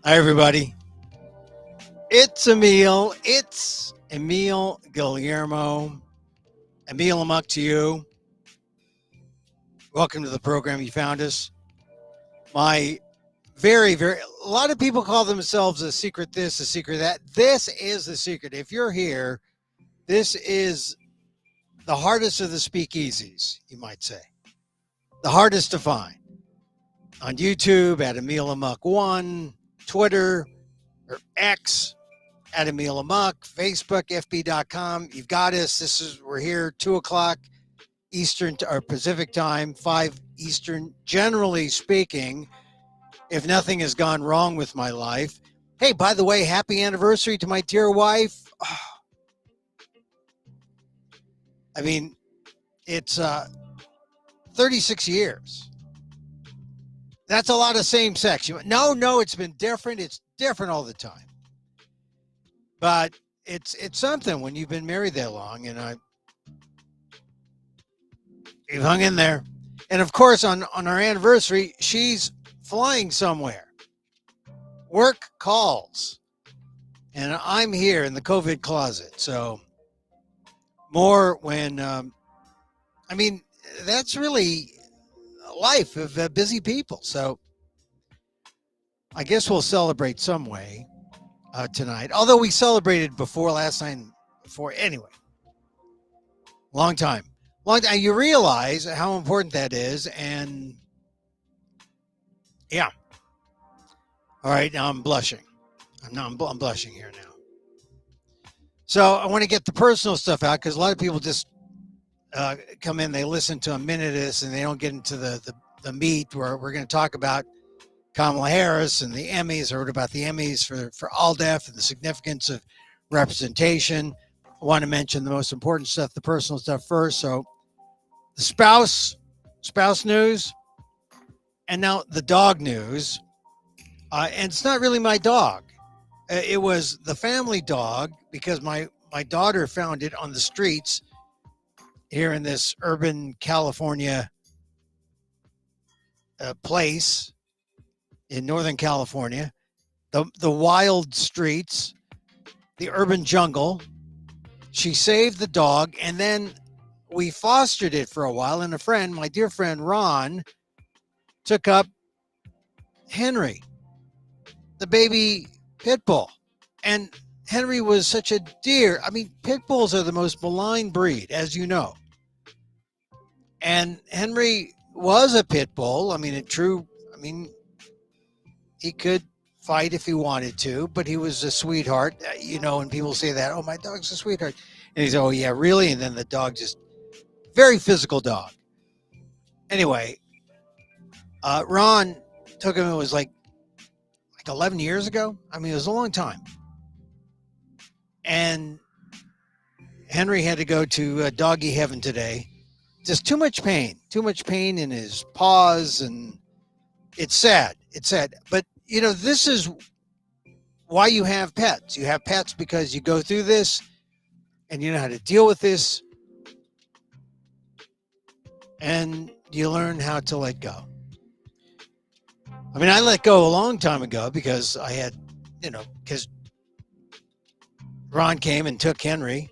Hi, everybody. It's Emil. It's Emil Guillermo. Emil Amok to you. Welcome to the program. You found us. My a lot of people call themselves a secret this, a secret that. This is the secret. If you're here, this is the hardest of the speakeasies, you might say. The hardest to find. On YouTube at Emil Amok1, Twitter or X at Emil Amok, Facebook, FB.com. You've got us. We're here 2 o'clock Eastern or Pacific time, 5 Eastern. Generally speaking, if nothing has gone wrong with my life. Hey, by the way, happy anniversary to my dear wife. Oh, I mean, it's 36 years. That's a lot of same sex. No, it's been different. It's different all the time. But it's something when you've been married that long, and you've hung in there. And of course, on our anniversary, she's flying somewhere. Work calls. And I'm here in the COVID closet. So more when, that's really life of busy people. So I guess we'll celebrate some way tonight. Although we celebrated before last night. Anyway, long time. You realize how important that is. And yeah. All right. Now I'm blushing. I'm blushing here now. So I want to get the personal stuff out because a lot of people just come in, they listen to a minute of this and they don't get into the meat where we're going to talk about Kamala Harris and the Emmys. I wrote about the Emmys for ALDEF and the significance of representation. I want to mention the most important stuff, the personal stuff first. So the spouse news, and now the dog news. And it's not really my dog. It was the family dog because my daughter found it on the streets here in this urban California place in Northern California. The wild streets, the urban jungle. She saved the dog, and then we fostered it for a while, and my dear friend Ron, took up Henry, the baby pit bull. And Henry was such a dear. I mean, pit bulls are the most maligned breed, as you know. And Henry was a pit bull. He could fight if he wanted to, but he was a sweetheart, and people say that, oh, my dog's a sweetheart. And he's, oh, yeah, really? And then the dog very physical dog. Anyway, Ron took him, it was like 11 years ago. I mean, it was a long time. And Henry had to go to doggy heaven today. Just too much pain in his paws. And it's sad. But, this is why you have pets. You have pets because you go through this and you know how to deal with this. And you learn how to let go. I mean, I let go a long time ago because I had, because Ron came and took Henry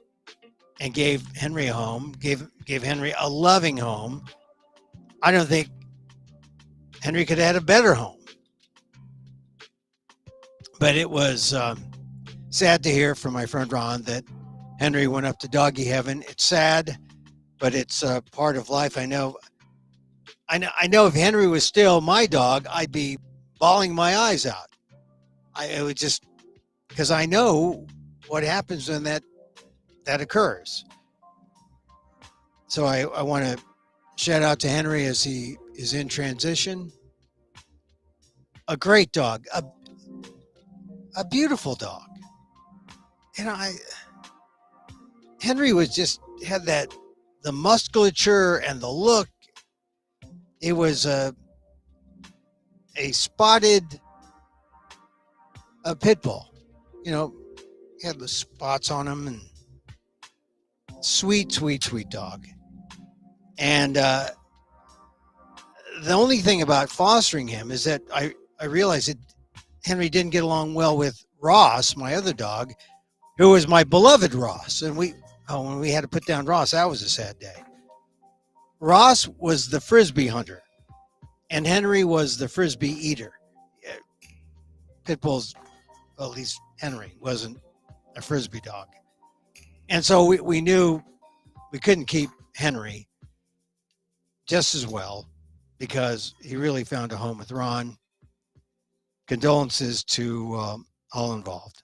and gave Henry a home, gave Henry a loving home. I don't think Henry could have had a better home. But it was sad to hear from my friend Ron that Henry went up to doggy heaven. It's sad, but it's part of life. I know if Henry was still my dog, I'd be bawling my eyes out. It would just, because I know what happens when that occurs. So I want to shout out to Henry as he is in transition. A great dog, a beautiful dog. Henry had the musculature and the look. It was a spotted pit bull. He had the spots on him, and sweet dog. And the only thing about fostering him is that I realized Henry didn't get along well with Ross, my other dog, who was my beloved Ross. And when we had to put down Ross, that was a sad day. Ross was the Frisbee hunter, and Henry was the Frisbee eater. Pit bulls, well, at least Henry wasn't a Frisbee dog. And so we knew we couldn't keep Henry just as well because he really found a home with Ron. Condolences to all involved.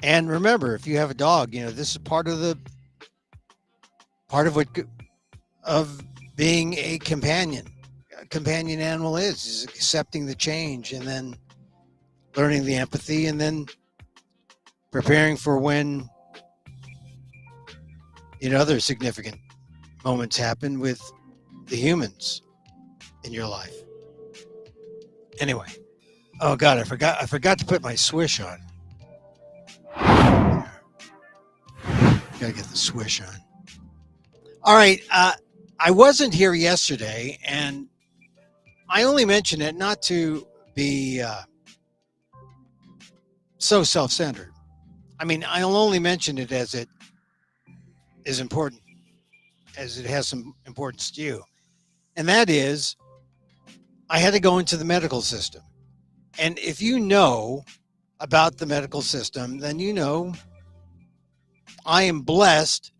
And remember, if you have a dog, this is part of being a companion. A companion animal is accepting the change and then learning the empathy and then preparing for when other significant moments happen with the humans in your life. Anyway, oh God, I forgot to put my swish on. Gotta get the swish on. All right, I wasn't here yesterday, and I only mention it not to be so self-centered. I mean, I'll only mention it as it is important, as it has some importance to you. And that is, I had to go into the medical system. And if you know about the medical system, then you know I am blessed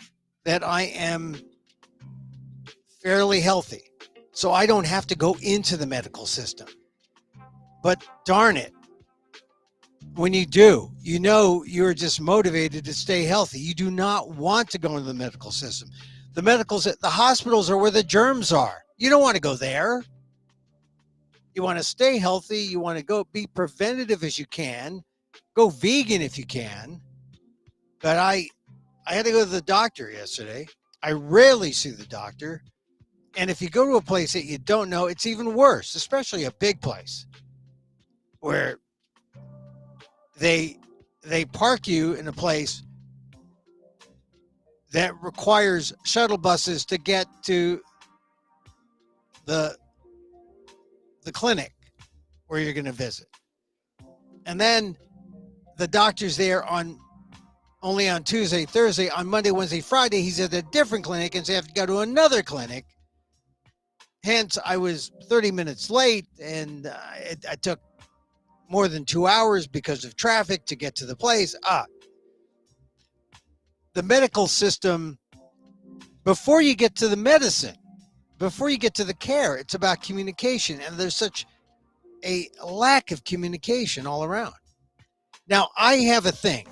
that I am fairly healthy. So I don't have to go into the medical system. But darn it, when you do, you're just motivated to stay healthy. You do not want to go into the medical system. The hospitals are where the germs are. You don't want to go there. You want to stay healthy. You want to go be preventative as you can. Go vegan if you can. But I had to go to the doctor yesterday. I rarely see the doctor. And if you go to a place that you don't know, it's even worse, especially a big place where they park you in a place that requires shuttle buses to get to the clinic where you're going to visit. And then the doctor's there only on Tuesday, Thursday. On Monday, Wednesday, Friday, he's at a different clinic, and so you have to go to another clinic. Hence, I was 30 minutes late, and I took more than 2 hours because of traffic to get to the place. The medical system, before you get to the medicine, before you get to the care, it's about communication. And there's such a lack of communication all around. Now, I have a thing.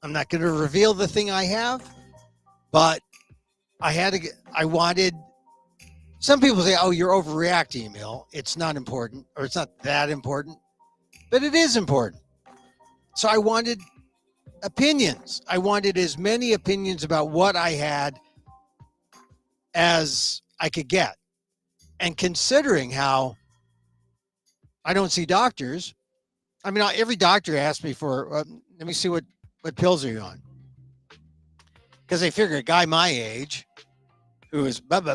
I'm not going to reveal the thing I have, but I wanted, some people say, oh, you're overreacting, Emil. It's not important, or it's not that important, but it is important. So I wanted opinions. I wanted as many opinions about what I had as I could get. And considering how I don't see doctors, I mean, every doctor asks me for, let me see what pills are you on? Because they figure a guy my age who is, would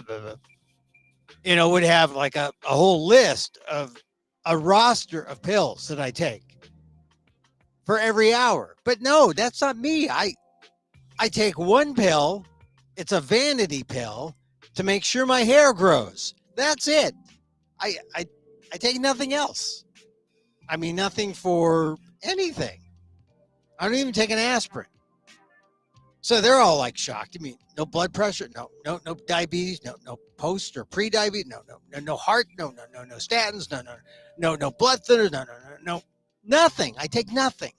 have like a whole list of a roster of pills that I take for every hour. But no, that's not me. I take one pill. It's a vanity pill to make sure my hair grows. That's it. I take nothing else. I mean, nothing for anything. I don't even take an aspirin. So they're all like shocked. I mean, no blood pressure, no diabetes, no post or pre-diabetes, no heart, no statins, no blood thinners, no, nothing. I take nothing.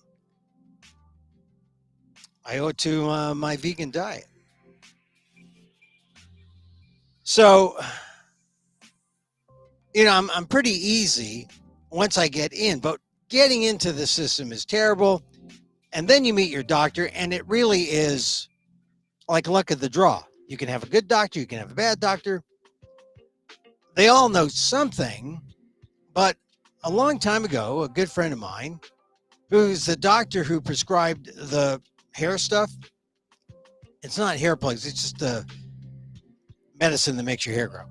I owe it to my vegan diet. So, I'm pretty easy once I get in, but getting into the system is terrible. And then you meet your doctor, and it really is like luck of the draw. You can have a good doctor, you can have a bad doctor. They all know something, but a long time ago, a good friend of mine, who's the doctor who prescribed the hair stuff, it's not hair plugs, it's just the medicine that makes your hair grow.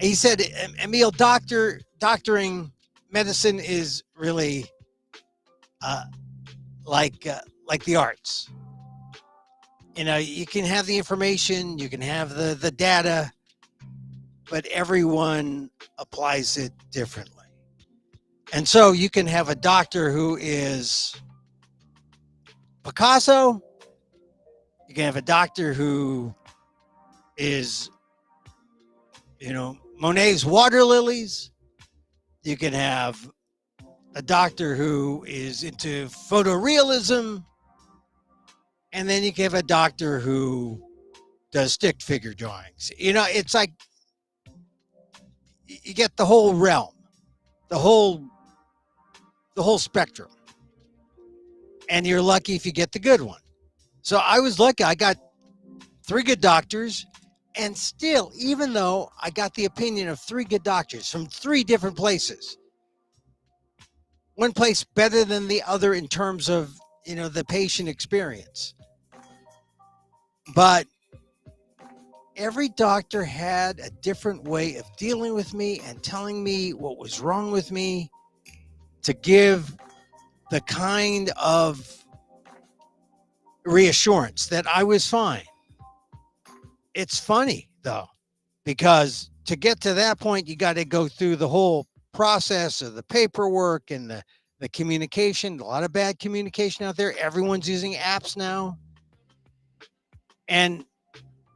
He said, Emil, doctoring medicine is really uh, like the arts. You can have the information, you can have the data, but everyone applies it differently. And so you can have a doctor who is Picasso. You can have a doctor who is, Monet's water lilies. You can have a doctor who is into photorealism. And then you can have a doctor who does stick figure drawings. It's like you get the whole realm, the whole spectrum. And you're lucky if you get the good one. So I was lucky. I got 3 good doctors. And still, even though I got the opinion of 3 good doctors from 3 different places, one place better than the other in terms of, the patient experience. But every doctor had a different way of dealing with me and telling me what was wrong with me to give the kind of reassurance that I was fine. It's funny, though, because to get to that point, you got to go through the whole process of the paperwork and the communication. A lot of bad communication out there. Everyone's using apps now. And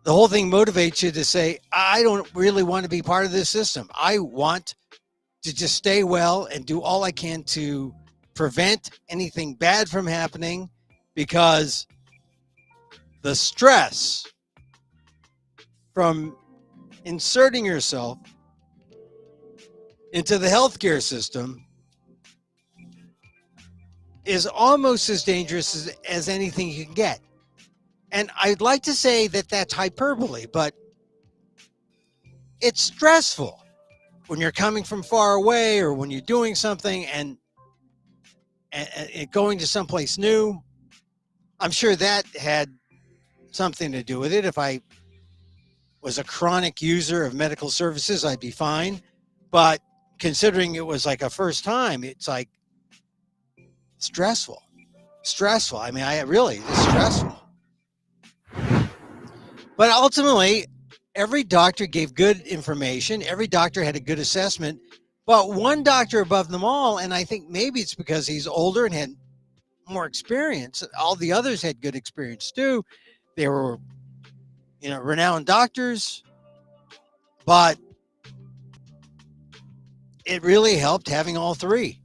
the whole thing motivates you to say, I don't really want to be part of this system. I want to just stay well and do all I can to prevent anything bad from happening, because the stress from inserting yourself into the healthcare system is almost as dangerous as anything you can get. And I'd like to say that that's hyperbole, but it's stressful when you're coming from far away or when you're doing something and going to someplace new. I'm sure that had something to do with it. If I was a chronic user of medical services, I'd be fine. But considering it was like a first time, it's like stressful. I mean, it's stressful. But ultimately, every doctor gave good information. Every doctor had a good assessment. But one doctor above them all, and I think maybe it's because he's older and had more experience. All the others had good experience too. They were, renowned doctors. But it really helped having all 3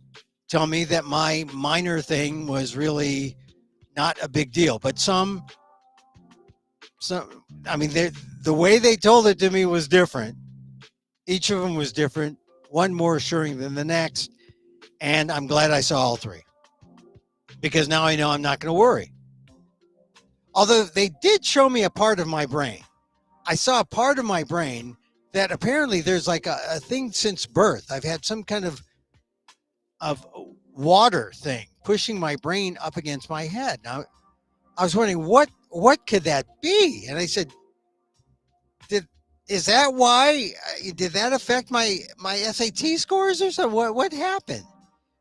tell me that my minor thing was really not a big deal. But some, I mean, the way they told it to me was different. Each of them was different, one more assuring than the next. And I'm glad I saw all 3, because now I know I'm not going to worry. Although they did show me a part of my brain. I saw a part of my brain that apparently there's like a thing since birth. I've had some kind of water thing pushing my brain up against my head. Now, I was wondering what could that be? And I said, is that why? Did that affect my SAT scores or something? What happened?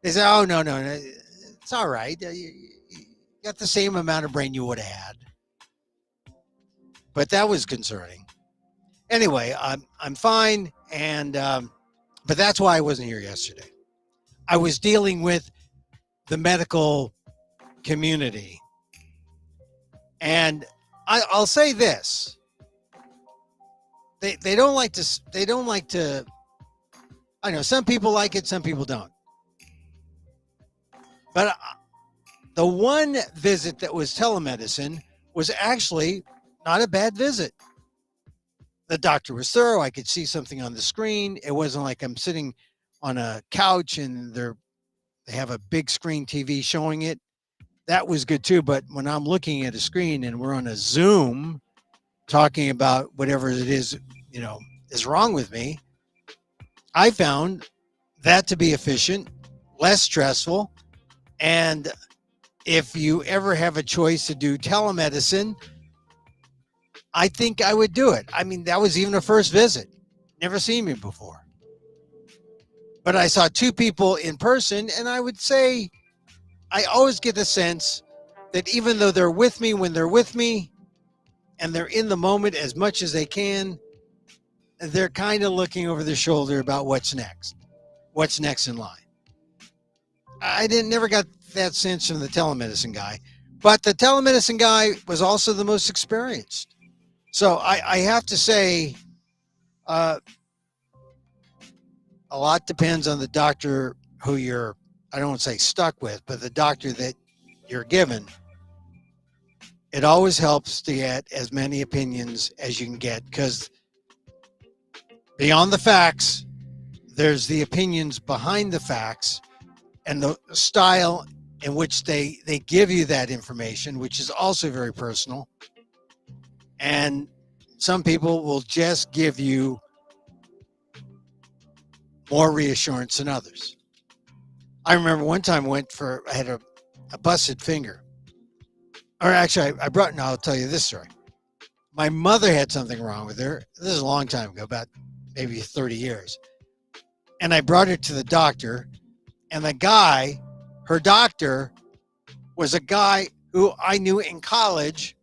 They said, oh, no, it's all right. You got the same amount of brain you would have had. But that was concerning. Anyway, I'm fine, and but that's why I wasn't here yesterday. I was dealing with the medical community, and I'll say this: they don't like to. I know some people like it, some people don't. But the one visit that was telemedicine was actually not a bad visit. The doctor was thorough. I could see something on the screen. It wasn't like I'm sitting on a couch and they have a big screen TV showing it. That was good too. But when I'm looking at a screen and we're on a Zoom talking about whatever it is, is wrong with me, I found that to be efficient, less stressful. And if you ever have a choice to do telemedicine, I think I would do it. I mean, that was even a first visit. Never seen me before. But I saw two people in person, and I would say I always get the sense that even though they're with me when they're with me and they're in the moment as much as they can, they're kind of looking over their shoulder about what's next in line. I never got that sense from the telemedicine guy, but the telemedicine guy was also the most experienced. So I have to say, a lot depends on the doctor who you're, I don't want to say stuck with, but the doctor that you're given. It always helps to get as many opinions as you can get, because beyond the facts, there's the opinions behind the facts and the style in which they give you that information, which is also very personal. And some people will just give you more reassurance than others. I remember one time I had a busted finger. Or actually, I'll tell you this story. My mother had something wrong with her. This is a long time ago, about maybe 30 years. And I brought her to the doctor, and her doctor, was a guy who I knew in college,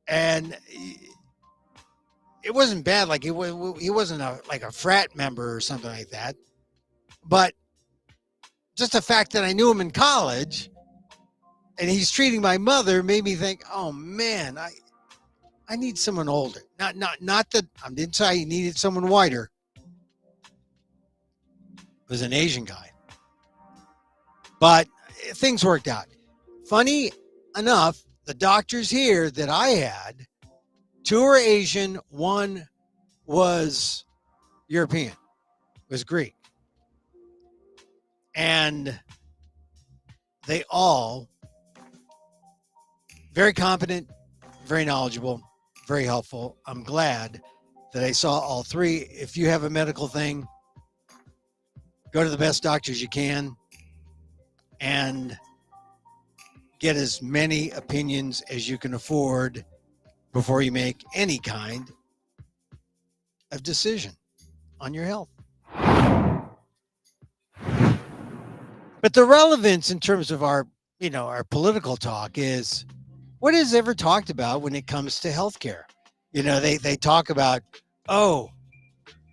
and it wasn't bad. Like he wasn't a frat member or something like that. But just the fact that I knew him in college and he's treating my mother made me think, oh man, I need someone older. Not that I didn't say he needed someone whiter. It was an Asian guy. But things worked out. Funny enough, the doctors here that I had, two were Asian, one was European, was Greek. And they all very competent, very knowledgeable, very helpful. I'm glad that I saw all three. If you have a medical thing, go to the best doctors you can and get as many opinions as you can afford before you make any kind of decision on your health. But the relevance in terms of our political talk is, what is ever talked about when it comes to healthcare? They talk about,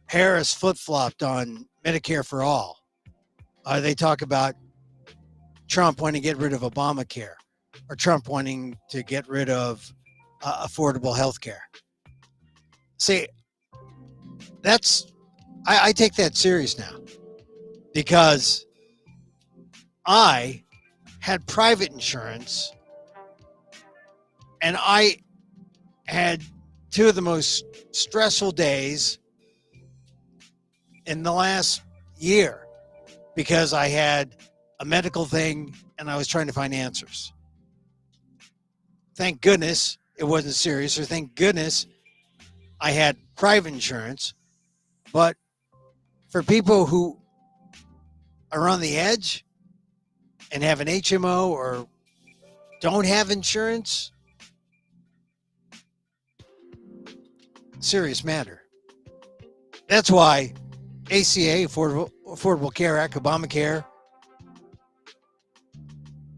Harris flip-flopped on Medicare for all. They talk about Trump wanting to get rid of Obamacare, or Trump wanting to get rid of affordable healthcare. See, I take that serious now, because I had private insurance, and I had two of the most stressful days in the last year, because I had a medical thing and I was trying to find answers. Thank goodness it wasn't serious, or thank goodness I had private insurance. But for people who are on the edge and have an HMO or don't have insurance, serious matter. That's why ACA, Affordable Care Act, Obamacare,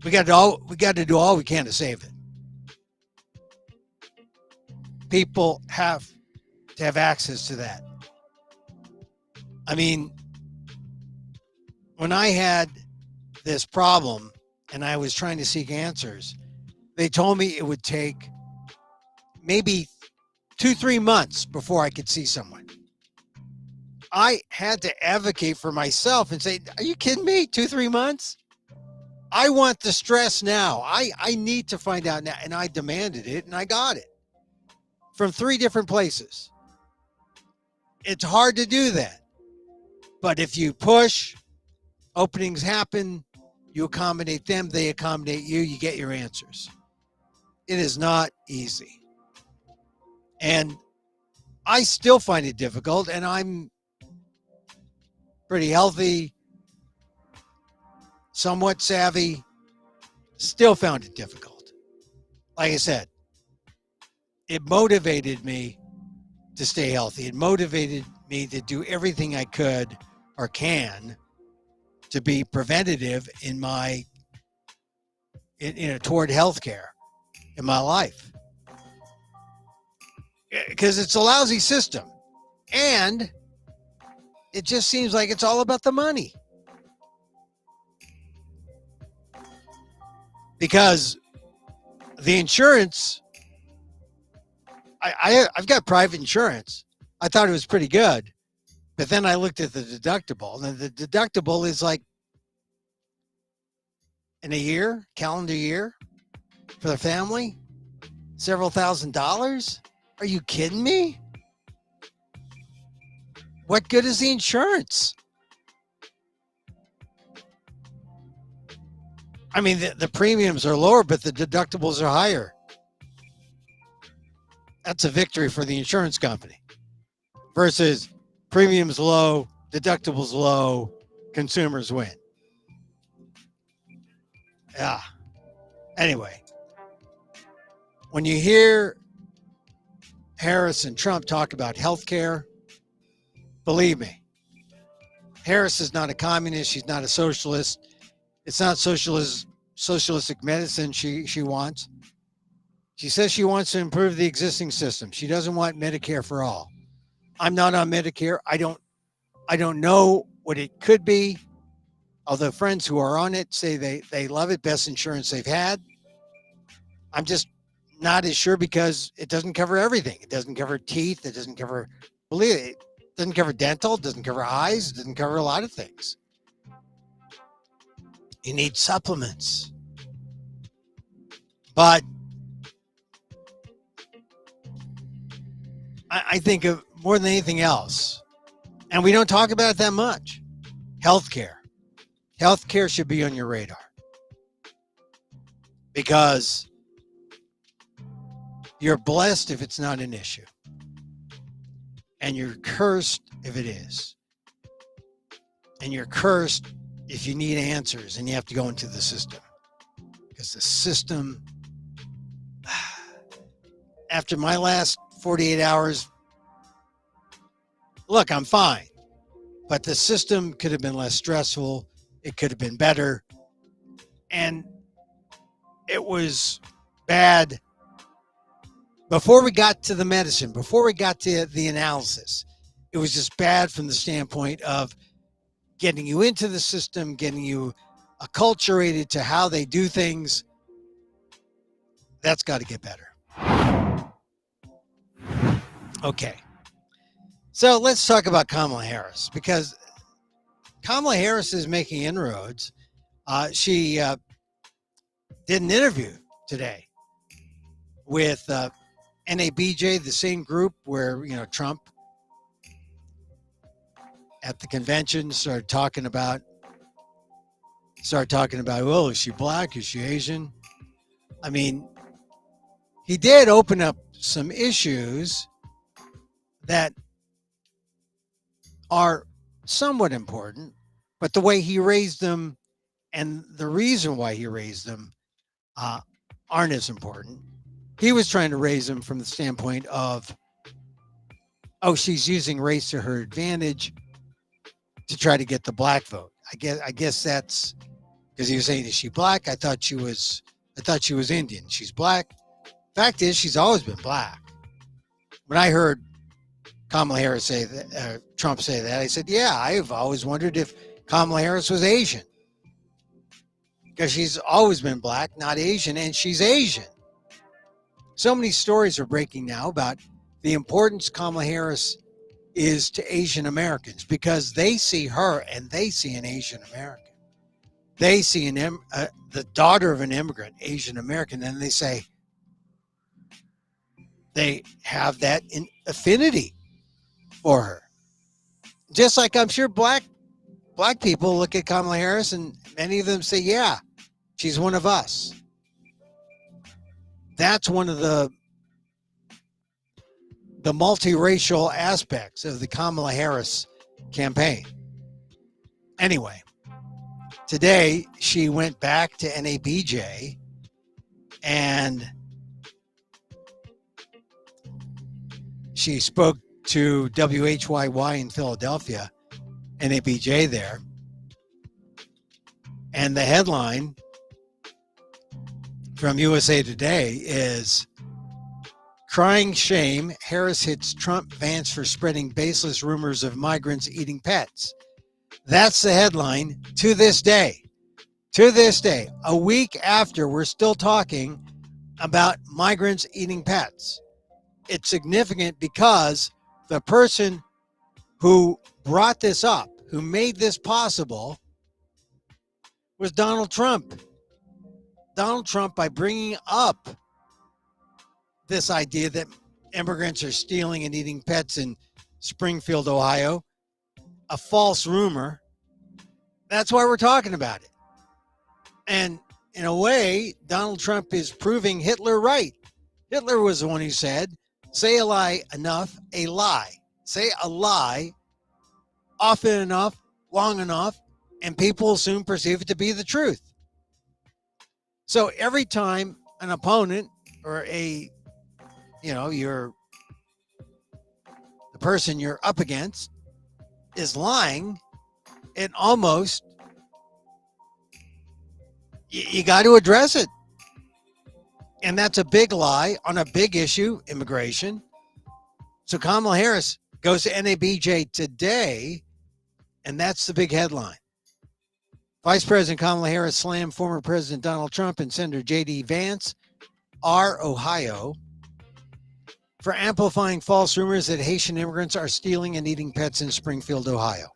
we got to do all we can to save it. People have to have access to that. I mean, when I had this problem and I was trying to seek answers, they told me it would take maybe 2-3 months before I could see someone. I had to advocate for myself and say, are you kidding me? 2-3 months? I want the stress now. I need to find out now. And I demanded it, and I got it from 3 different places. It's hard to do that. But if you push, openings happen, you accommodate them, they accommodate you, you get your answers. It is not easy. And I still find it difficult, and I'm pretty healthy, somewhat savvy, still found it difficult. Like I said, it motivated me to stay healthy. It motivated me to do everything I could or can to be preventative in toward healthcare in my life, because it's a lousy system, and it just seems like it's all about the money. Because the insurance, I've got private insurance. I thought it was pretty good, but then I looked at the deductible, and the deductible is like in a year, calendar year, for the family, several $1,000s. Are you kidding me? What good is the insurance? I mean, the premiums are lower, but the deductibles are higher. That's a victory for the insurance company versus premiums low, deductibles low, consumers win. Yeah. Anyway, when you hear Harris and Trump talk about healthcare, believe me, Harris is not a communist. She's not a socialist. It's not socialistic medicine she wants. She says she wants to improve the existing system. She doesn't want Medicare for all. I'm not on Medicare. I don't know what it could be. Although friends who are on it say they love it, best insurance they've had. I'm just not as sure because it doesn't cover everything. It doesn't cover teeth. It doesn't cover, believe it doesn't cover dental. It doesn't cover eyes. It doesn't cover a lot of things. You need supplements. But I think of more than anything else, and we don't talk about it that much, healthcare. Healthcare should be on your radar because you're blessed if it's not an issue, and you're cursed if it is, and you're cursed if you need answers and you have to go into the system, because the system, after my last 48 hours, look, I'm fine, but the system could have been less stressful. It could have been better. And it was bad before we got to the medicine, before we got to the analysis. It was just bad from the standpoint of getting you into the system, getting you acculturated to how they do things. That's got to get better. Okay. So let's talk about Kamala Harris, because Kamala Harris is making inroads. She did an interview today with NABJ, the same group where, Trump at the convention started talking about, well, is she black? Is she Asian? I mean, he did open up some issues that are somewhat important, but the way he raised them and the reason why he raised them aren't as important. He was trying to raise them from the standpoint of, she's using race to her advantage to try to get the black vote. I guess that's because he was saying, is she black? I thought she was Indian. She's black. Fact is, she's always been black. When I heard Kamala Harris say that, Trump say that, I said, yeah, I've always wondered if Kamala Harris was Asian, because she's always been black, not Asian, and she's Asian. So many stories are breaking now about the importance Kamala Harris is to Asian Americans, because they see her and they see an Asian American. They see the daughter of an immigrant, Asian American, and they say they have that affinity for her. Just like I'm sure black people look at Kamala Harris and many of them say, yeah, she's one of us. That's one of the multiracial aspects of the Kamala Harris campaign. Anyway, today she went back to NABJ and she spoke to WHYY in Philadelphia, NABJ there. And the headline from USA Today is "Crying Shame, Harris Hits Trump Vance for Spreading Baseless Rumors of Migrants Eating Pets." That's the headline to this day. To this day, a week after, we're still talking about migrants eating pets. It's significant because the person who brought this up, who made this possible, was Donald Trump. Donald Trump, by bringing up this idea that immigrants are stealing and eating pets in Springfield, Ohio, a false rumor. That's why we're talking about it. And in a way, Donald Trump is proving Hitler right. Hitler was the one who said, say a lie enough, a lie. Say a lie often enough, long enough, and people will soon perceive it to be the truth. So every time an opponent or the person you're up against is lying, it almost, you got to address it. And that's a big lie on a big issue, immigration. So Kamala Harris goes to NABJ today, and that's the big headline. Vice President Kamala Harris slammed former President Donald Trump and Senator J.D. Vance, R. Ohio, for amplifying false rumors that Haitian immigrants are stealing and eating pets in Springfield, Ohio.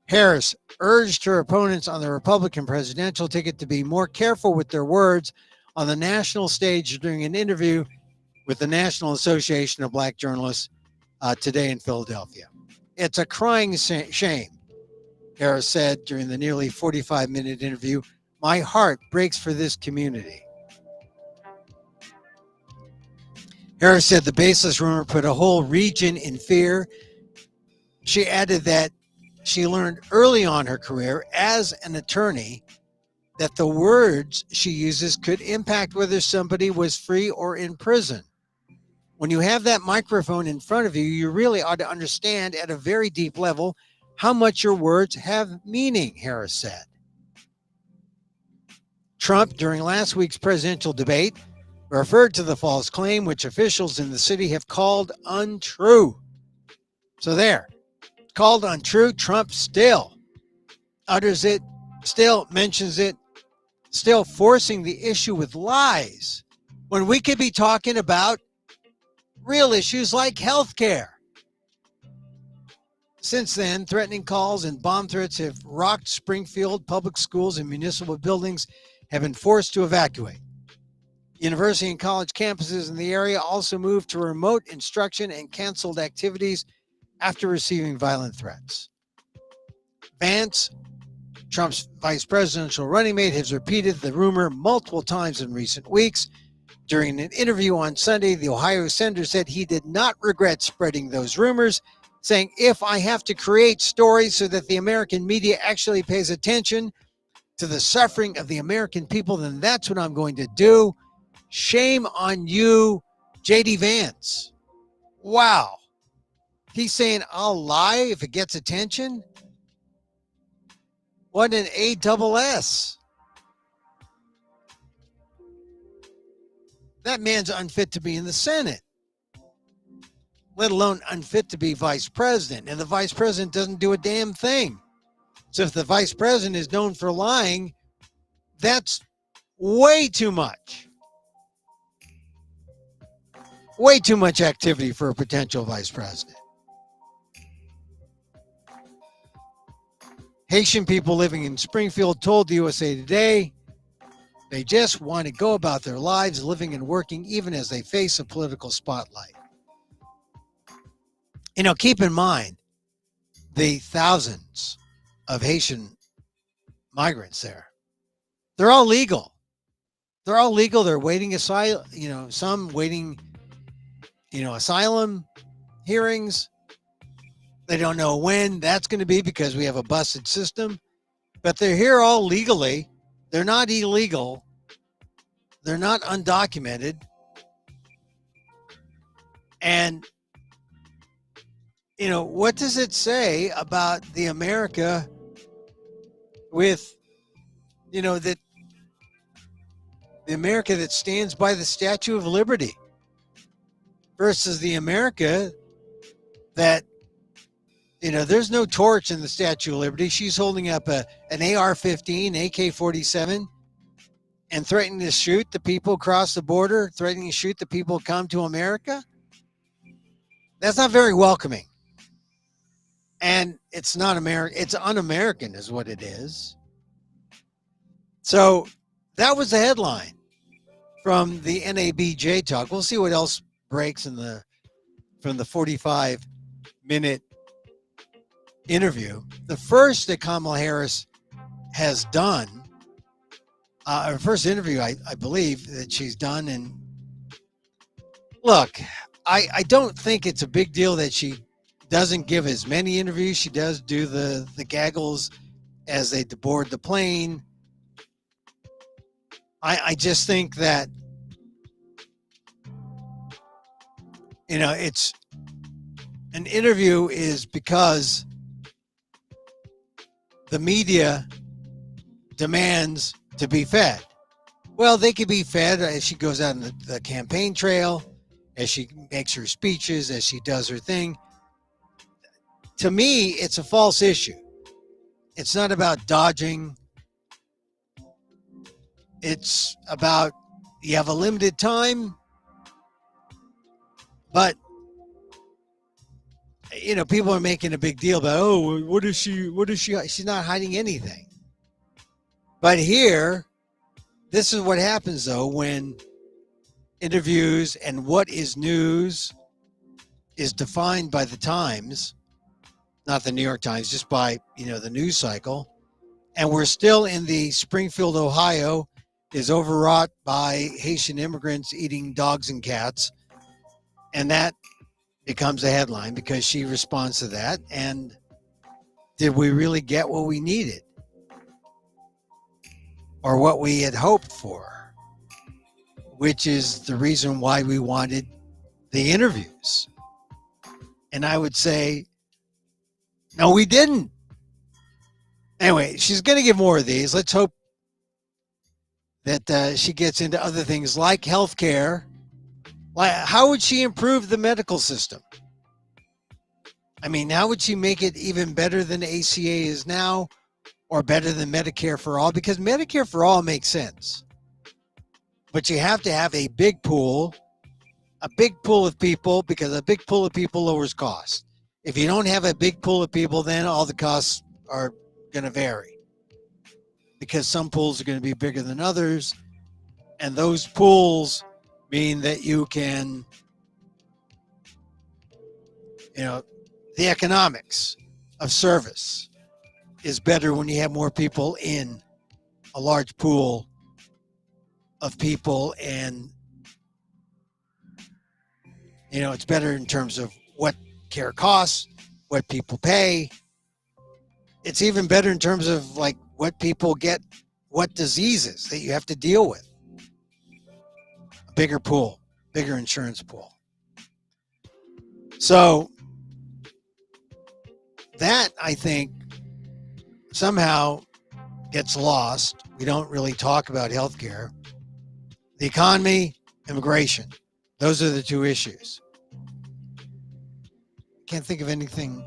Harris urged her opponents on the Republican presidential ticket to be more careful with their words on the national stage during an interview with the National Association of Black Journalists today in Philadelphia. It's a crying shame, Harris said during the nearly 45-minute interview. My heart breaks for this community. Harris said the baseless rumor put a whole region in fear. She added that she learned early on her career as an attorney that the words she uses could impact whether somebody was free or in prison. When you have that microphone in front of you, you really ought to understand at a very deep level how much your words have meaning, Harris said. Trump, during last week's presidential debate, referred to the false claim, which officials in the city have called untrue. So there, called untrue. Trump still utters it, still mentions it, still forcing the issue with lies when we could be talking about real issues like healthcare. Since then, threatening calls and bomb threats have rocked Springfield. Public schools and municipal buildings have been forced to evacuate. University and college campuses in the area also moved to remote instruction and canceled activities after receiving violent threats. Vance, Trump's vice presidential running mate, has repeated the rumor multiple times in recent weeks. During an interview on Sunday, the Ohio senator said he did not regret spreading those rumors, saying, if I have to create stories so that the American media actually pays attention to the suffering of the American people, then that's what I'm going to do. Shame on you, J.D. Vance. Wow. He's saying, I'll lie if it gets attention? What an ASS. That man's unfit to be in the Senate, let alone unfit to be vice president. And the vice president doesn't do a damn thing. So if the vice president is known for lying, that's way too much. Way too much activity for a potential vice president. Haitian people living in Springfield told the USA Today they just want to go about their lives, living and working, even as they face a political spotlight. Keep in mind the thousands of Haitian migrants there. They're all legal. They're all legal. They're waiting asylum, some waiting, asylum hearings. They don't know when that's going to be because we have a busted system, but they're here all legally. They're not illegal. They're not undocumented. And, what does it say about the America with that the America that stands by the Statue of Liberty versus the America that, there's no torch in the Statue of Liberty. She's holding up an AR-15, AK-47, and threatening to shoot the people across the border, threatening to shoot the people who come to America. That's not very welcoming. And it's not American. It's un-American is what it is. So that was the headline from the NABJ talk. We'll see what else breaks from the 45-minute interview. The first that Kamala Harris has done, her first interview, I believe, that she's done. And look, I don't think it's a big deal that she doesn't give as many interviews. She does do the gaggles as they board the plane. I just think that, it's an interview is because the media demands to be fed. Well, they could be fed as she goes out on the campaign trail, as she makes her speeches, as she does her thing. To me, it's a false issue. It's not about dodging. It's about, you have a limited time, but people are making a big deal about, what is she? She's not hiding anything. But here, this is what happens though when interviews and what is news is defined by the Times, not the New York Times, just by, the news cycle. And we're still in the Springfield, Ohio is overwrought by Haitian immigrants eating dogs and cats. And that becomes a headline because she responds to that. And did we really get what we needed? Or what we had hoped for? Which is the reason why we wanted the interviews. And I would say, no, we didn't. Anyway, she's going to give more of these. Let's hope that she gets into other things like healthcare. How would she improve the medical system? I mean, how would she make it even better than ACA is now, or better than Medicare for All? Because Medicare for All makes sense. But you have to have a big pool of people, because a big pool of people lowers costs. If you don't have a big pool of people, then all the costs are going to vary, because some pools are going to be bigger than others. And those pools mean that you can, the economics of service is better when you have more people in a large pool of people. And, it's better in terms of what care costs, what people pay. It's even better in terms of like what people get, what diseases that you have to deal with. A bigger pool, bigger insurance pool. So that, I think, somehow gets lost. We don't really talk about healthcare. The economy, immigration. Those are the two issues. Can't think of anything.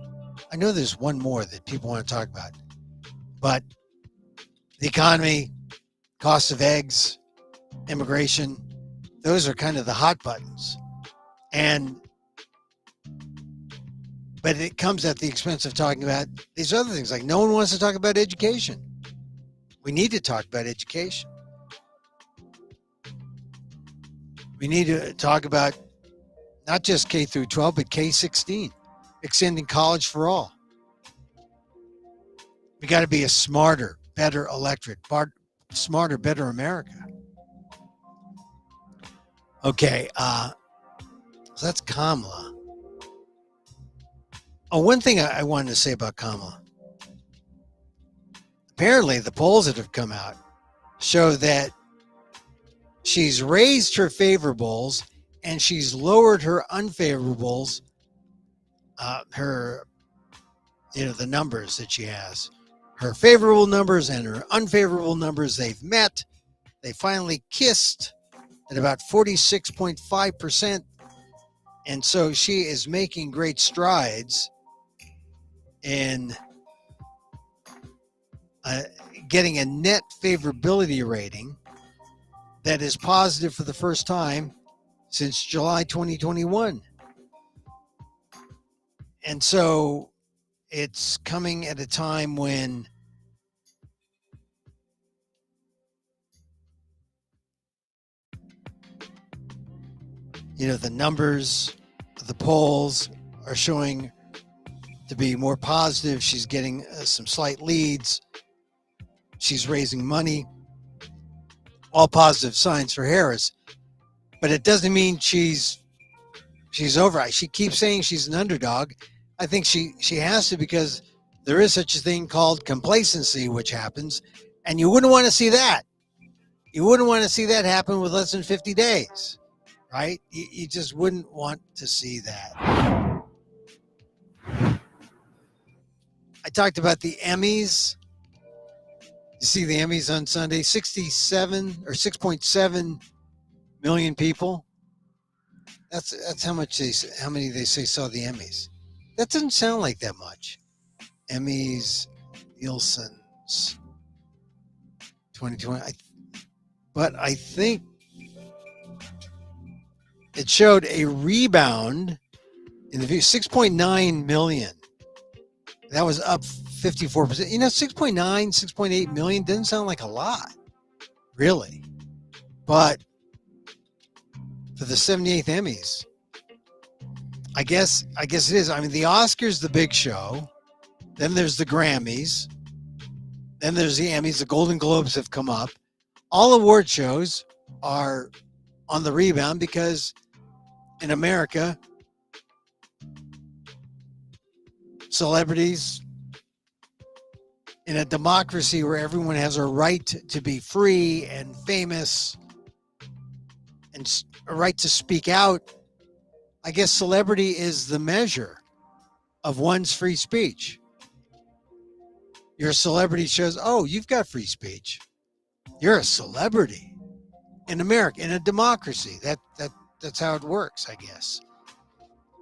I know there's one more that people want to talk about, but the economy, cost of eggs, immigration, those are kind of the hot buttons. But it comes at the expense of talking about these other things. Like, no one wants to talk about education. We need to talk about education. We need to talk about not just K through 12, but K-16, extending college for all. We got to be a smarter, better electorate, smarter, better America. Okay, so that's Kamala. Oh, one thing I wanted to say about Kamala. Apparently, the polls that have come out show that she's raised her favorables and she's lowered her unfavorables, the numbers that she has. her favorable numbers and her unfavorable numbers, they've met. They finally kissed at about 46.5%. And so she is making great strides in getting a net favorability rating that is positive for the first time since July 2021. And so it's coming at a time when the numbers, the polls are showing to be more positive. She's getting some slight leads. She's raising money. All positive signs for Harris. But it doesn't mean she's over. She keeps saying she's an underdog. I think she has to, because there is such a thing called complacency, which happens. And you wouldn't want to see that. You wouldn't want to see that happen with less than 50 days, right? You just wouldn't want to see that. I talked about the Emmys. You see the Emmys on Sunday, 67 or 6.7 million people. That's how many they say saw the Emmys. That doesn't sound like that much. Emmys, Nielsen's 2020. But I think it showed a rebound in the view, 6.9 million. That was up 54%. 6.9, 6.8 million doesn't sound like a lot, really. But for the 78th Emmys, I guess it is. I mean, the Oscars, the big show. Then there's the Grammys. Then there's the Emmys. The Golden Globes have come up. All award shows are on the rebound because in America, celebrities, in a democracy where everyone has a right to be free and famous and a right to speak out, I guess celebrity is the measure of one's free speech. Your celebrity shows, oh, you've got free speech. You're a celebrity in America, in a democracy. That's how it works, I guess.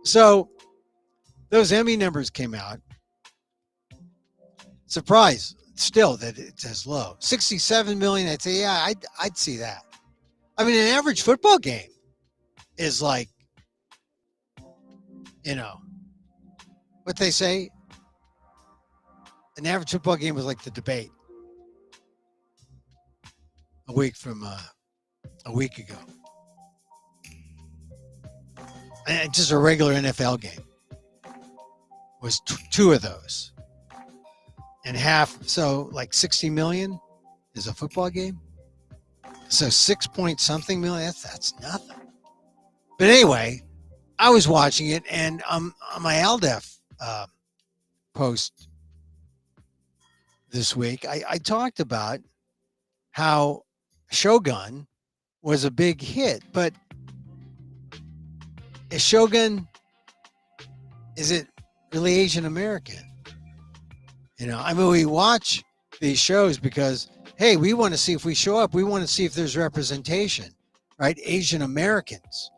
So those Emmy numbers came out. Surprise still that it's as low. 67 million. I'd say, yeah, I'd see that. I mean, an average football game is like, what they say. An average football game was like the debate a week ago. And just a regular NFL game was two of those. And half, so like 60 million is a football game. So 6 point something million, that's nothing. But anyway, I was watching it, and on my ALDEF post this week, I talked about how Shogun was a big hit, but is Shogun, is it really Asian American? I mean, we watch these shows because, hey, we want to see if we show up. We want to see if there's representation, right? Asian Americans,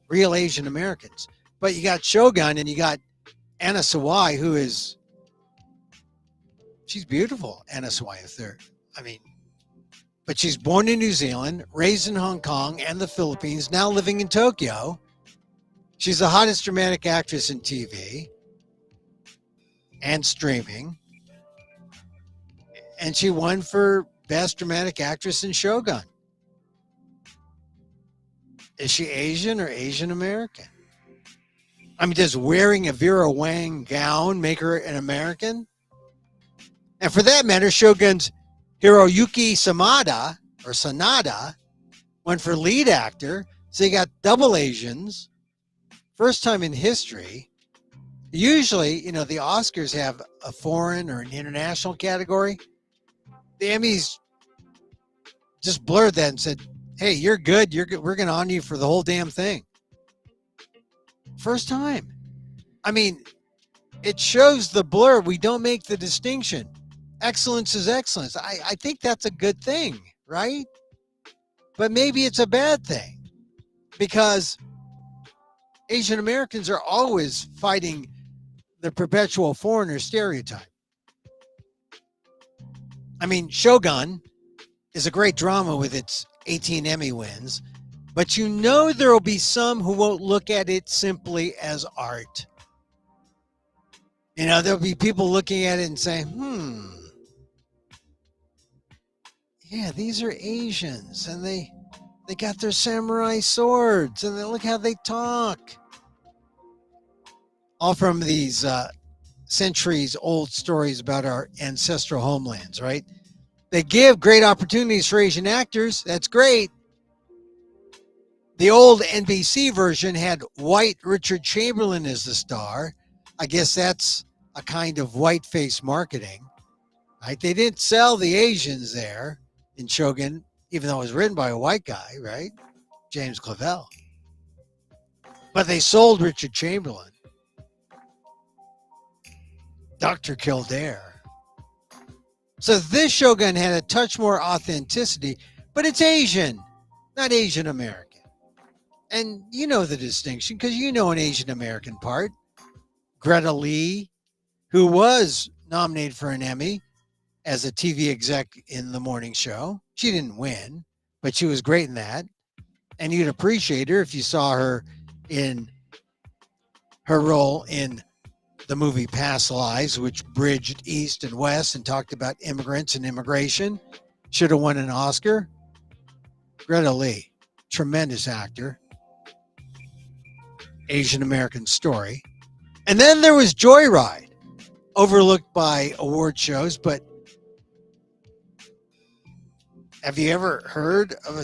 real Asian Americans. But you got Shogun and you got Anna Sawai, she's beautiful, Anna Sawai, but she's born in New Zealand, raised in Hong Kong and the Philippines, now living in Tokyo. She's the hottest dramatic actress in TV and streaming. And she won for Best Dramatic Actress in Shogun. Is she Asian or Asian American? I mean, does wearing a Vera Wang gown make her an American? And for that matter, Shogun's Hiroyuki Sanada went for lead actor. So you got double Asians. First time in history. Usually, the Oscars have a foreign or an international category. The Emmys just blurred that and said, hey, you're good. We're going to honor you for the whole damn thing. First time. I mean, it shows the blur. We don't make the distinction. excellence is excellence. I think that's a good thing, right? But maybe it's a bad thing because Asian Americans are always fighting the perpetual foreigner stereotype. I mean, Shogun is a great drama with its 18 Emmy wins, but you know there will be some who won't look at it simply as art. You know, there'll be people looking at it and saying, yeah, these are Asians and they got their samurai swords and look how they talk. All from these centuries old stories about our ancestral homelands, right? They give great opportunities for Asian actors. That's great. The old NBC version had white Richard Chamberlain as the star. I guess that's a kind of white-face marketing, right? They didn't sell the Asians there in Shogun, even though it was written by a white guy, right? James Clavell. But they sold Richard Chamberlain. Dr. Kildare. So this Shogun had a touch more authenticity, but it's Asian, not Asian American. And you know the distinction because you know an Asian American part. Greta Lee, who was nominated for an Emmy as a TV exec in the morning show. She didn't win, but she was great in that. And you'd appreciate her if you saw her in her role in the movie Past Lives, which bridged East and West and talked about immigrants and immigration. Should have won an Oscar. Greta Lee, tremendous actor. Asian American story. And then there was Joyride, overlooked by award shows, but have you ever heard of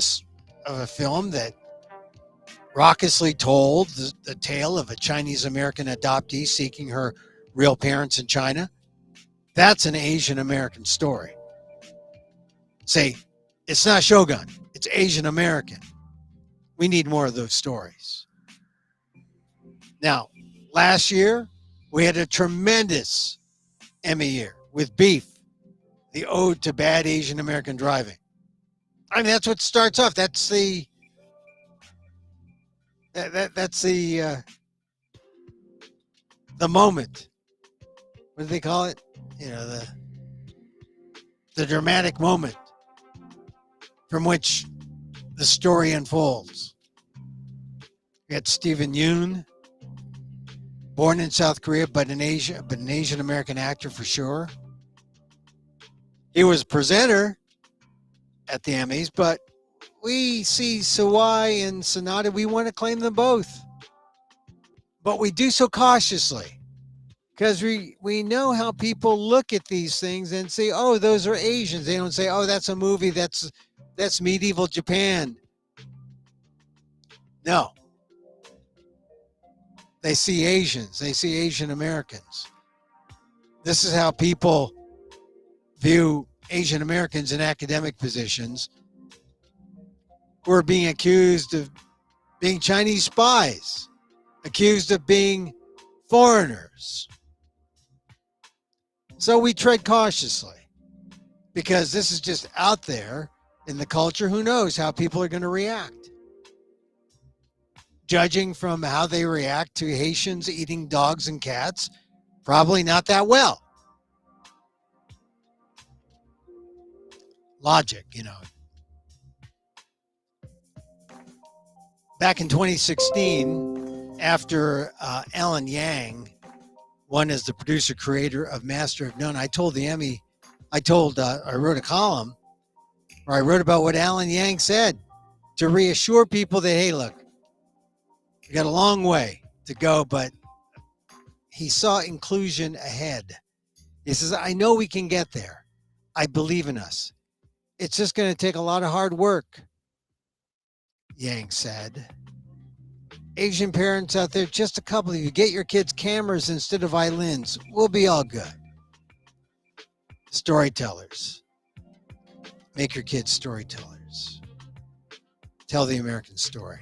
a film that raucously told the tale of a Chinese American adoptee seeking her real parents in China? That's an Asian American story. Say, it's not Shogun, it's Asian American. We need more of those stories. Now, last year, we had a tremendous Emmy year with Beef, the ode to bad Asian American driving. I mean, that's what starts off. That's the moment. What do they call it? You know, the dramatic moment from which the story unfolds. We had Stephen Yoon, born in South Korea, but an Asian American actor for sure. He was a presenter at the Emmys, but we see Sawai and Sonata. We want to claim them both, but we do so cautiously because we know how people look at these things and say, "Oh, those are Asians." They don't say, "Oh, that's a movie. That's medieval Japan." No, they see Asians. They see Asian Americans. This is how people view Asian Americans in academic positions who are being accused of being Chinese spies, accused of being foreigners. So we tread cautiously because this is just out there in the culture. Who knows how people are going to react? Judging from how they react to Haitians eating dogs and cats, probably not that well. Logic, you know. Back in 2016, after Alan Yang won as the producer creator of Master of None, I wrote a column where I wrote about what Alan Yang said to reassure people that, hey, look, we got a long way to go, but he saw inclusion ahead. He says, I know we can get there. I believe in us. It's just going to take a lot of hard work, Yang said. Asian parents out there, just a couple of you, get your kids cameras instead of violins. We'll be all good. Storytellers. Make your kids storytellers. Tell the American story.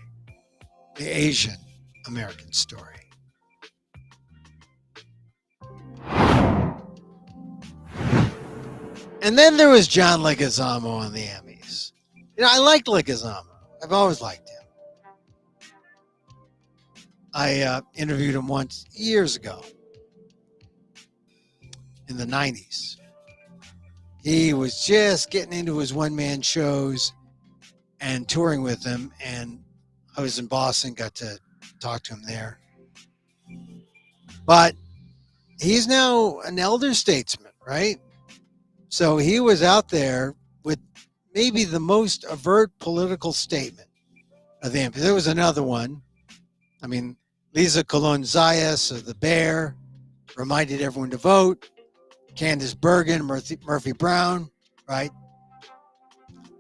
The Asian American story. And then there was John Leguizamo on the Emmys. I liked Leguizamo. I've always liked him. I interviewed him once years ago in the 90s. He was just getting into his one-man shows and touring with them, and I was in Boston, got to talk to him there. But he's now an elder statesman, right? So he was out there with maybe the most overt political statement of the Emmys. There was another one. I mean, Lisa Colon-Zayas of The Bear reminded everyone to vote. Candace Bergen, Murphy Brown, right?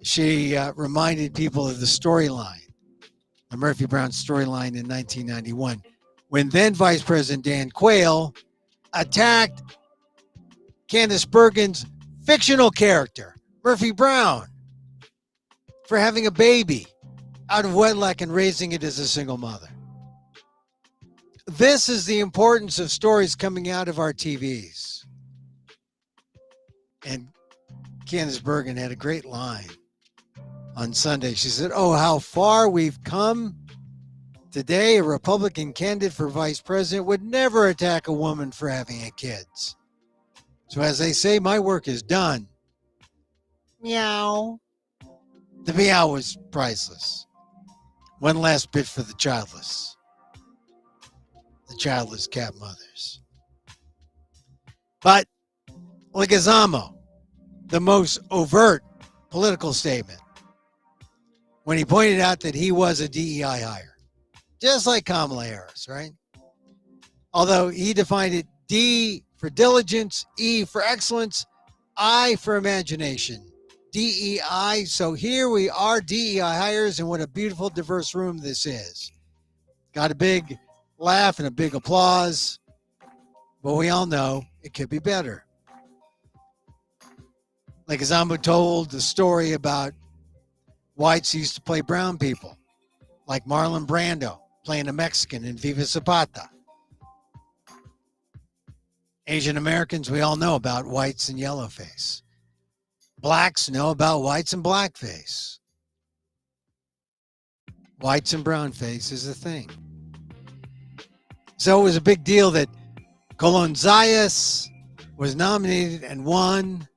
She reminded people of the storyline, the Murphy Brown storyline in 1991, when then Vice President Dan Quayle attacked Candace Bergen's fictional character, Murphy Brown, for having a baby out of wedlock and raising it as a single mother. This is the importance of stories coming out of our TVs. And Candace Bergen had a great line on Sunday. She said, "Oh, how far we've come. Today, a Republican candidate for vice president would never attack a woman for having kids. So as they say, my work is done." Meow. The meow was priceless. One last bit for the childless cat mothers. But Leguizamo, the most overt political statement, when he pointed out that he was a DEI hire, just like Kamala Harris, right? Although he defined it D for diligence, E for excellence, I for imagination, DEI. So here we are, DEI hires, and what a beautiful, diverse room this is. Got a big laugh and a big applause, but we all know it could be better. Leguizamo told the story about whites who used to play brown people, like Marlon Brando playing a Mexican in Viva Zapata. Asian Americans, we all know about whites and yellowface. Blacks know about whites and blackface. Whites and brownface is a thing. So it was a big deal that Colon-Zayas was nominated and won,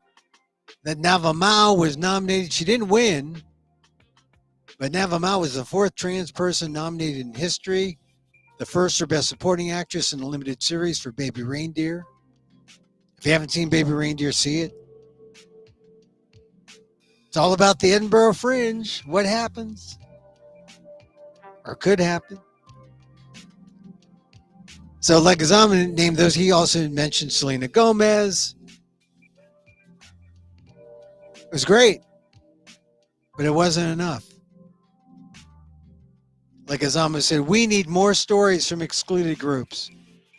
that Navamau was nominated. She didn't win, but Navamau was the fourth trans person nominated in history, the first for Best Supporting Actress in a limited series for Baby Reindeer. If you haven't seen Baby Reindeer, see it. It's all about the Edinburgh Fringe, what happens, or could happen. So Leguizamo named those. He also mentioned Selena Gomez. It was great, but it wasn't enough. Leguizamo said, we need more stories from excluded groups: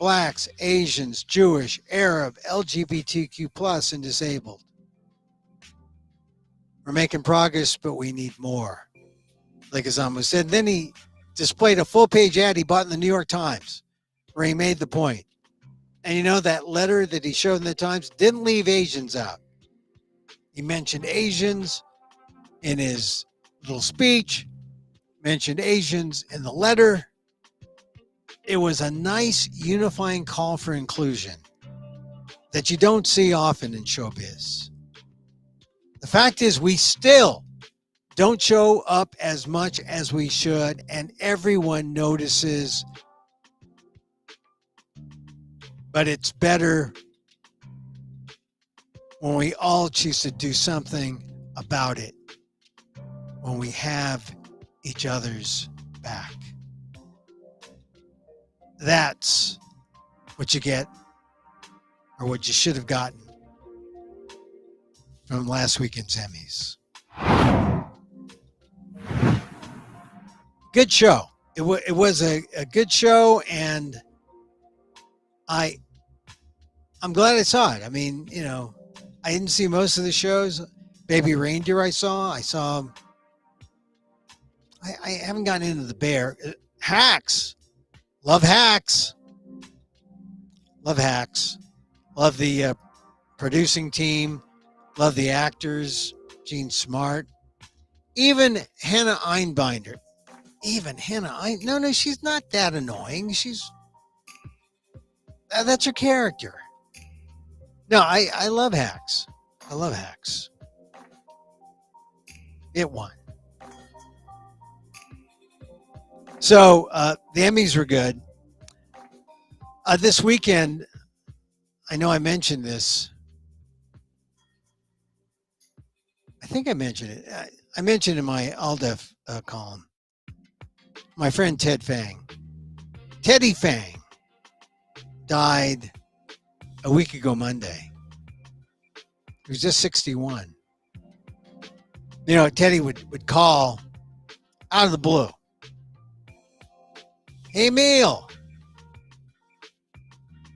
blacks, Asians, Jewish, Arab, LGBTQ+, and disabled. We're making progress, but we need more, Leguizamo said. Then he displayed a full-page ad he bought in the New York Times, where he made the point. And you know, that letter that he showed in the Times didn't leave Asians out. He mentioned Asians in his little speech, mentioned Asians in the letter. It was a nice unifying call for inclusion that you don't see often in showbiz. The fact is, we still don't show up as much as we should, and everyone notices. But it's better when we all choose to do something about it, when we have each other's back. That's what you get, or what you should have gotten from last weekend's Emmys. Good show. It was a good show, and I'm glad I saw it. I mean, you know, I didn't see most of the shows. Baby Reindeer I saw. I haven't gotten into The Bear. Hacks. Love Hacks. Love Hacks. Love the producing team, Love the actors, Gene Smart, even Hannah Einbinder. No, she's not that annoying. That's her character. No, I love Hacks. I love Hacks. It won. So the Emmys were good. This weekend, I know I mentioned this. I think I mentioned it. I mentioned in my Aldef column. My friend Teddy Fang, died a week ago Monday. He was just 61. You know, Teddy would call out of the blue. Hey, Emil.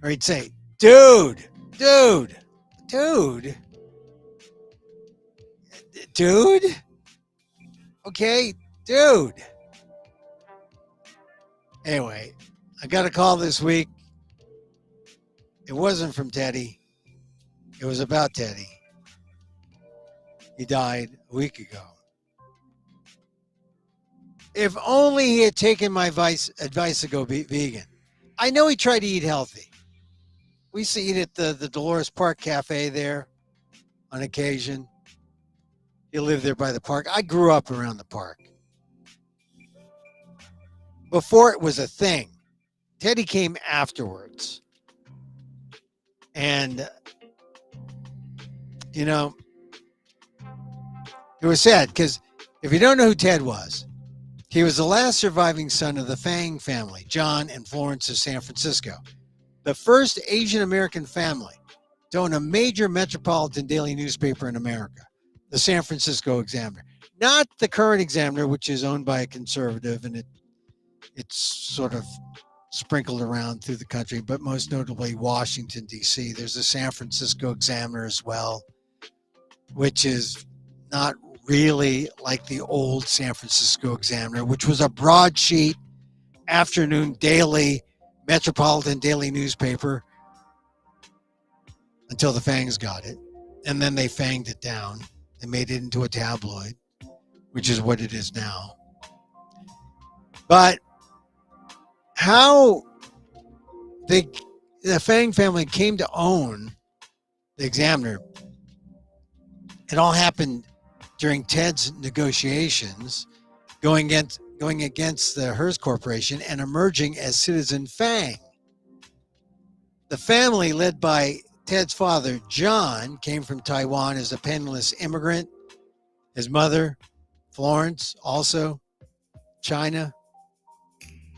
Or he'd say, dude. Okay, dude. Anyway, I got a call this week. It wasn't from Teddy. It was about Teddy. He died a week ago. If only he had taken my advice to go vegan. I know he tried to eat healthy. We used to eat at the Dolores Park Cafe there on occasion. He lived there by the park. I grew up around the park. Before it was a thing. Teddy came afterwards. And, you know, it was sad because if you don't know who Ted was, he was the last surviving son of the Fang family, John and Florence of San Francisco, the first Asian American family to own a major metropolitan daily newspaper in America, the San Francisco Examiner. Not the current Examiner, which is owned by a conservative, and it's sort of sprinkled around through the country, but most notably Washington, D.C. There's a San Francisco Examiner as well, which is not really like the old San Francisco Examiner, which was a broadsheet, afternoon daily, metropolitan daily newspaper until the Fangs got it. And then they fanged it down and made it into a tabloid, which is what it is now. But how the Fang family came to own the Examiner, it all happened during Ted's negotiations going against the Hearst Corporation and emerging as Citizen Fang. The family, led by Ted's father, John, came from Taiwan as a penniless immigrant. His mother, Florence, also China.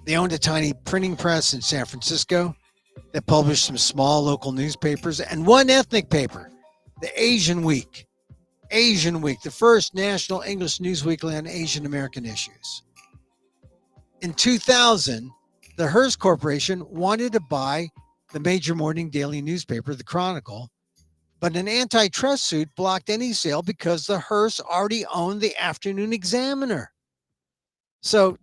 They owned a tiny printing press in San Francisco that published some small local newspapers and one ethnic paper, the Asian Week, the first national English news weekly on Asian American issues. In 2000, the Hearst Corporation wanted to buy the major morning daily newspaper, the Chronicle, but an antitrust suit blocked any sale because the Hearst already owned the Afternoon Examiner. So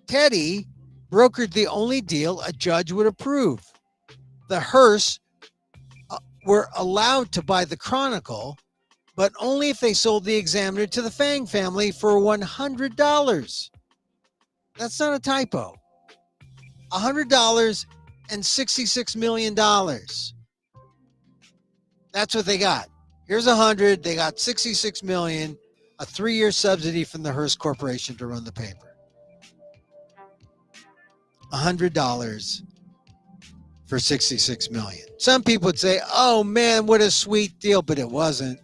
Teddy brokered the only deal a judge would approve. The Hearsts were allowed to buy the Chronicle, but only if they sold the Examiner to the Fang family for $100. That's not a typo. $100 and $66 million. That's what they got. Here's 100. They got 66 million, a 3-year subsidy from the Hearst Corporation to run the paper. $100 for 66 million. Some people would say, oh man, what a sweet deal, but it wasn't.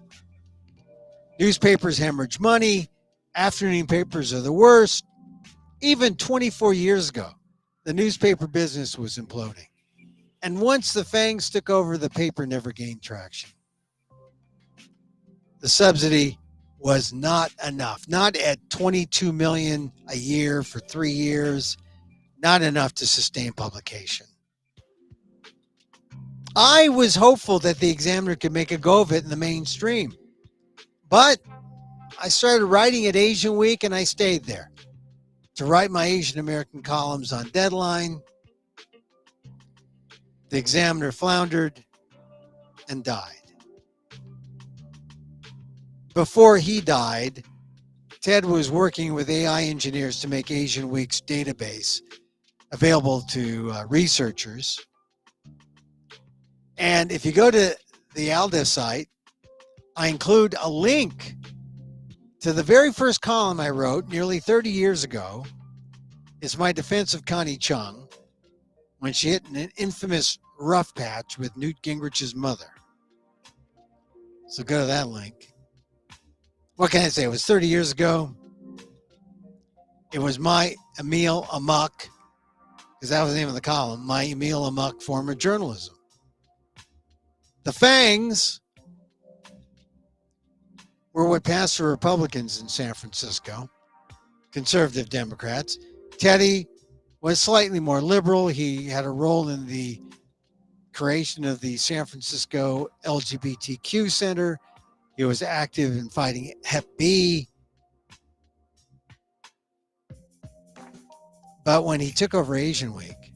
Newspapers hemorrhage money. Afternoon papers are the worst. Even 24 years ago, the newspaper business was imploding. And once the Fangs took over, the paper never gained traction. The subsidy was not enough. Not at $22 million a year for 3 years. Not enough to sustain publication. I was hopeful that the Examiner could make a go of it in the mainstream. But I started writing at Asian Week and I stayed there to write my Asian American columns on Deadline. The Examiner floundered and died. before he died, Ted was working with AI engineers to make Asian Week's database available to researchers. And if you go to the ALDEF site, I include a link to the very first column I wrote nearly 30 years ago. It's my defense of Connie Chung when she hit an infamous rough patch with Newt Gingrich's mother. So go to that link. What can I say? It was 30 years ago. It was my Emil Amok, because that was the name of the column, my Emil Amok form of journalism. The Fangs were what passed for Republicans in San Francisco, conservative Democrats. Teddy was slightly more liberal. He had a role in the creation of the San Francisco LGBTQ Center. He was active in fighting Hep B. But when he took over Asian Week,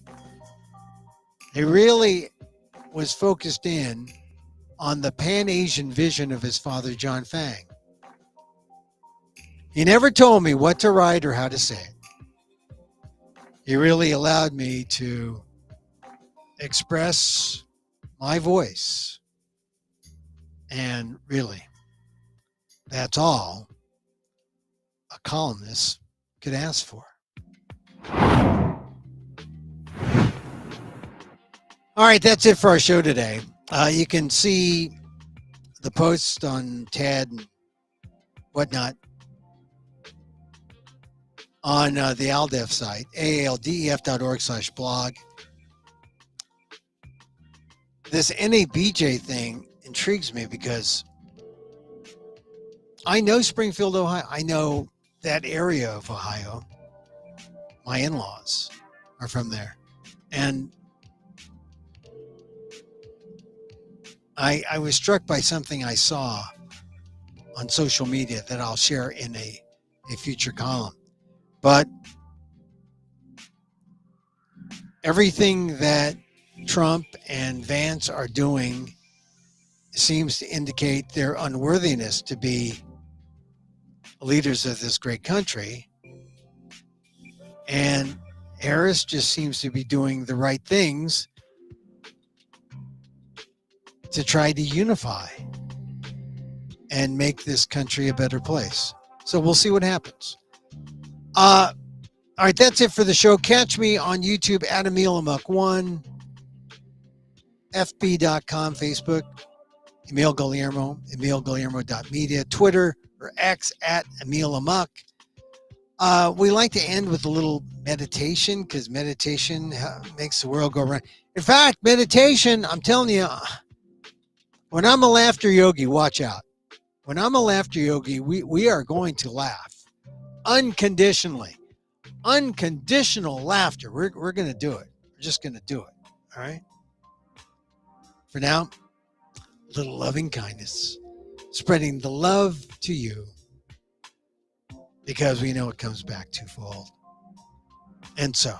he really was focused in on the Pan-Asian vision of his father, John Fang. He never told me what to write or how to say it. He really allowed me to express my voice. And really, that's all a columnist could ask for. All right, that's it for our show today. You can see the posts on TED and whatnot on the ALDEF site, aaldef.org/blog. This NABJ thing intrigues me because I know Springfield, Ohio. I know that area of Ohio. My in-laws are from there. And I was struck by something I saw on social media that I'll share in a future column. But everything that Trump and Vance are doing seems to indicate their unworthiness to be leaders of this great country. And Harris just seems to be doing the right things to try to unify and make this country a better place. So we'll see what happens. All right, that's it for the show. Catch me on YouTube at Emil Amok1, FB.com, Facebook, Emil Guillermo, EmilGuillermo.media, Twitter or X at Emil Amok. We like to end with a little meditation because meditation makes the world go round. In fact, meditation, I'm telling you, when I'm a laughter yogi, watch out. When I'm a laughter yogi, we are going to laugh unconditionally. Unconditional laughter. We're going to do it. We're just going to do it. All right? For now, a little loving kindness. Spreading the love to you because we know it comes back twofold. And so,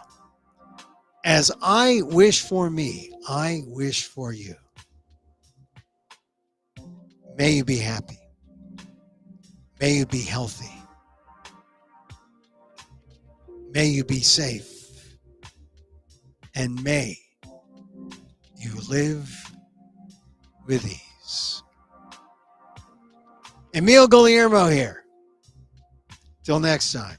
as I wish for me, I wish for you. May you be happy. May you be healthy. May you be safe. And may you live with ease. Emil Guillermo here. Till next time.